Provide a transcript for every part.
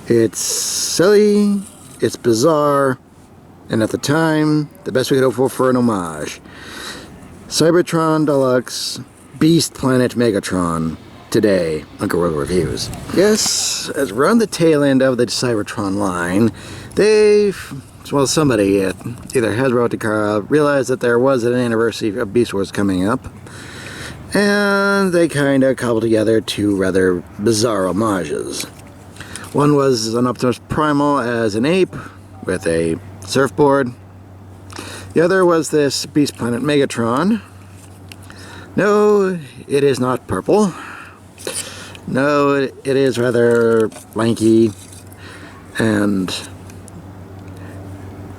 It's silly, it's bizarre, and at the time, the best we could hope for an homage. Cybertron Deluxe Beast Planet Megatron, today on Guerrilla Reviews. Yes, as we're on the tail end of the Cybertron line, somebody at either Hasbro or Takara realized that there was an anniversary of Beast Wars coming up, and they kind of cobbled together two rather bizarre homages. One was an Optimus Primal as an ape with a surfboard. The other was this Beast Planet Megatron. No, it is not purple. No, it is rather lanky and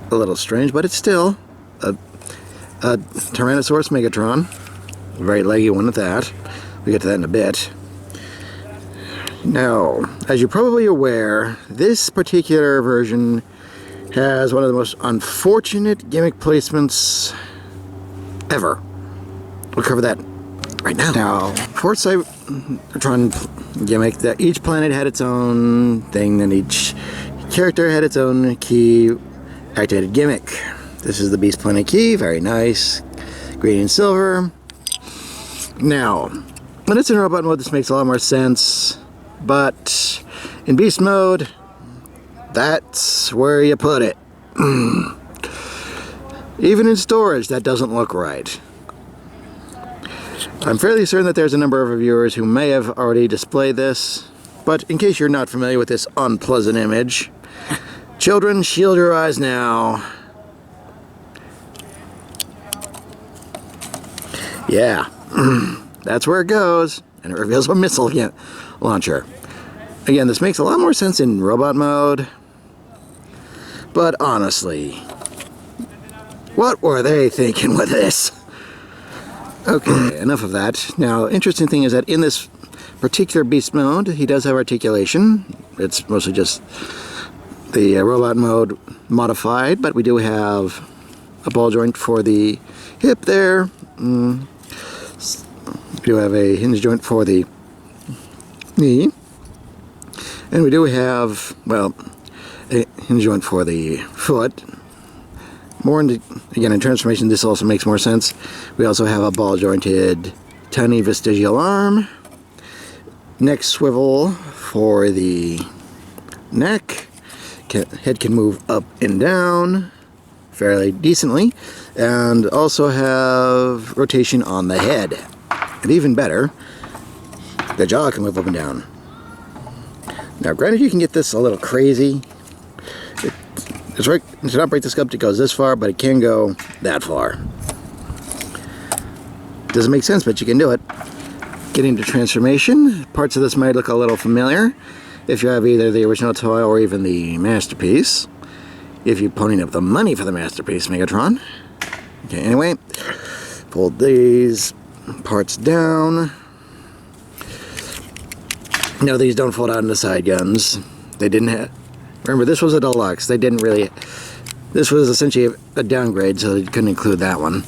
a little strange, but it's still a Tyrannosaurus Megatron. A very leggy one at that. We'll get to that in a bit. Now, as you're probably aware, this particular version has one of the most unfortunate gimmick placements ever. We'll cover that right now. Now, for Cybertron gimmick, that each planet had its own thing, and each character had its own key activated gimmick. This is the Beast Planet key, very nice, green and silver. Now, when it's in robot mode, this makes a lot more sense, but in beast mode, that's where you put it. Even in storage, that doesn't look right. I'm fairly certain that there's a number of reviewers who may have already displayed this, but in case you're not familiar with this unpleasant image, children, shield your eyes now. Yeah, that's where it goes, and it reveals a missile launcher. Again, this makes a lot more sense in robot mode, but honestly, what were they thinking with this? Okay, enough of that. Now, interesting thing is that in this particular beast mode, he does have articulation. It's mostly just the robot mode modified, but we do have a ball joint for the hip there. We do have a hinge joint for the knee. And we do have, well, a hinge joint for the foot. More again, in transformation, this also makes more sense. We also have a ball jointed tiny vestigial arm. Neck swivel for the neck. Head can move up and down fairly decently. And also have rotation on the head. And even better, the jaw can move up and down. Now, granted, you can get this a little crazy. It's right to not break the sculpt, it goes this far, but it can go that far. Doesn't make sense, but you can do it. Getting to transformation, parts of this might look a little familiar if you have either the original toy or even the masterpiece. If you're ponying up the money for the masterpiece, Megatron. Okay, anyway, fold these parts down. No, these don't fold out into side guns. They didn't have... Remember, this was a deluxe. They didn't really... This was essentially a downgrade, so they couldn't include that one.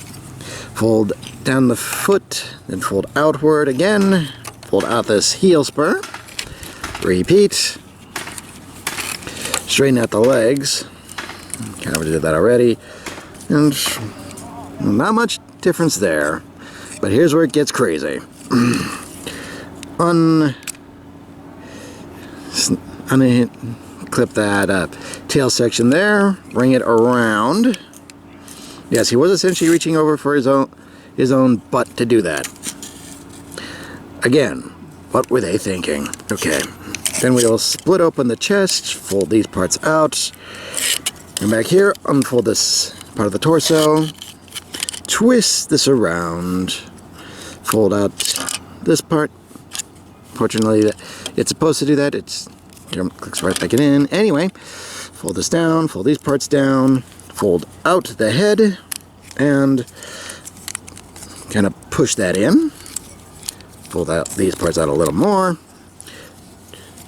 Fold down the foot, then fold outward again. Fold out this heel spur. Repeat. Straighten out the legs. Kind of did that already. And not much difference there. But here's where it gets crazy. Clip that tail section there, bring it around. Yes, he was essentially reaching over for his own butt to do that. Again, what were they thinking? Okay, then we'll split open the chest, fold these parts out, come back here, unfold this part of the torso, twist this around, fold out this part. Fortunately, it's supposed to do that. It clicks right back in. Anyway, fold this down, fold these parts down, fold out the head, and kind of push that in. Fold out these parts out a little more.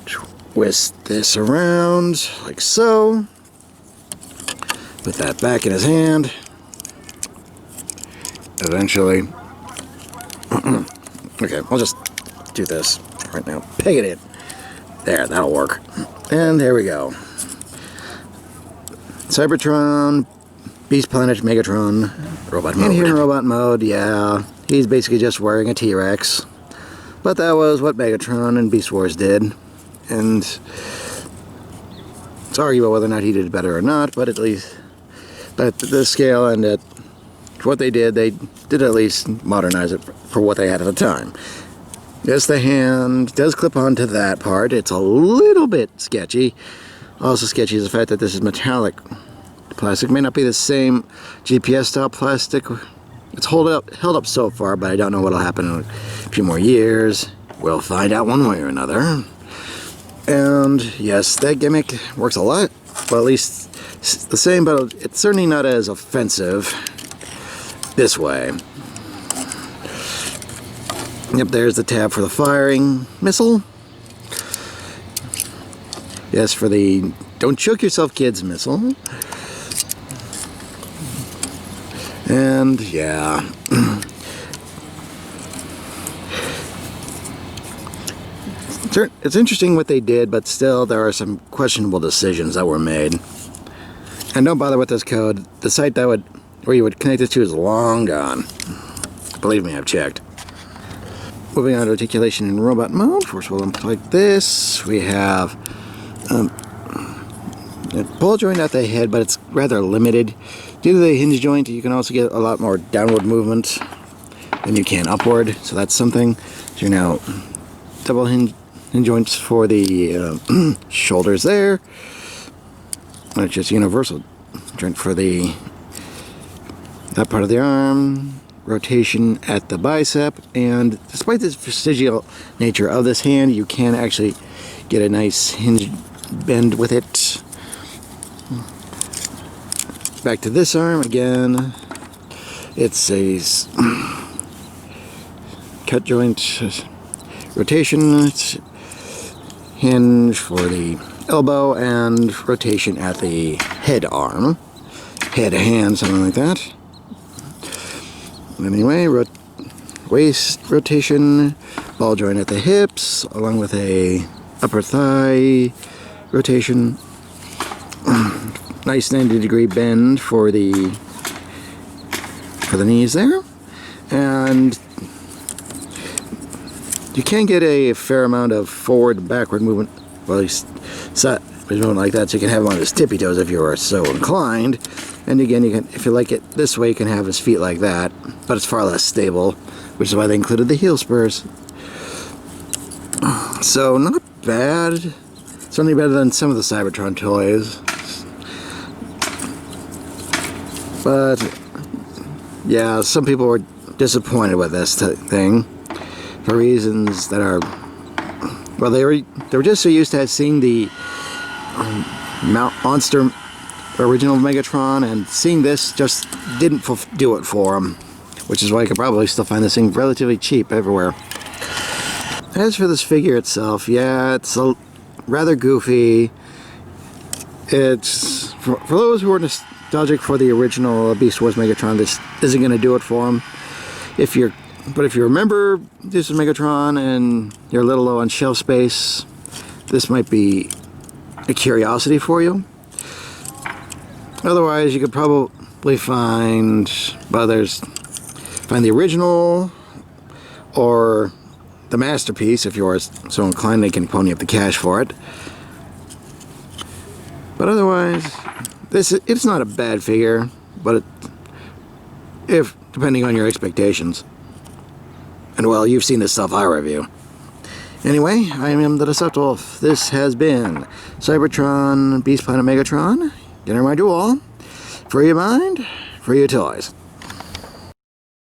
Twist this around, like so. Put that back in his hand. Eventually. Okay, I'll just do this right now. Peg it in. There, that'll work. And there we go. Cybertron, Beast Planet Megatron, robot mode. And here in robot mode, yeah, he's basically just wearing a T-Rex. But that was what Megatron and Beast Wars did. And it's arguable whether or not he did better or not, but at least at the scale and at what they did at least modernize it for what they had at the time. Yes, the hand does clip onto that part. It's a little bit sketchy. Also sketchy is the fact that this is metallic plastic. May not be the same GPS style plastic. It's held up so far, but I don't know what'll happen in a few more years. We'll find out one way or another. And yes, that gimmick works a lot. Well, at least it's the same, but it's certainly not as offensive this way. Yep, there's the tab for the firing missile. Yes, for the don't choke yourself kids missile. And yeah. It's interesting what they did, but still there are some questionable decisions that were made. And don't bother with this code. The site where you would connect this to is long gone. Believe me, I've checked. Moving on to articulation in robot mode. First we'll unplug this. We have a ball joint at the head, but it's rather limited. Due to the hinge joint, you can also get a lot more downward movement than you can upward. So that's something. So you're now double hinge joints for the shoulders there. It's just universal joint for that part of the arm. Rotation at the bicep, and despite the vestigial nature of this hand, you can actually get a nice hinge bend with it. Back to this arm again. It's a cut joint rotation. It's hinge for the elbow and rotation at the head arm, head hand, something like that. Anyway, waist rotation, ball joint at the hips, along with a upper thigh rotation. Nice 90-degree bend for the knees there, and you can get a fair amount of forward and backward movement. Well, at least movement like that, so you can have him on his tippy toes if you are so inclined. And again, you can, if you like it this way, you can have his feet like that, but it's far less stable, which is why they included the heel spurs. So not bad. Certainly better than some of the Cybertron toys. But yeah, some people were disappointed with this thing for reasons that are, well, they were just so used to seeing the monster original Megatron, and seeing this just didn't do it for them, which is why you could probably still find this thing relatively cheap everywhere. As for this figure itself, yeah, it's rather goofy. It's for those who are nostalgic for the original Beast Wars Megatron, this isn't going to do it for them. But if you remember this is Megatron and you're a little low on shelf space, this might be a curiosity for you. Otherwise, you could probably find the original or the masterpiece if you're so inclined. They can pony up the cash for it. But otherwise, it's not a bad figure, but depending on your expectations. And well, you've seen the stuff I review. Anyway, I am the Deceptiwolf. This has been Cybertron, Beast Planet Megatron. Dinner my duel. Free your mind, free your toys.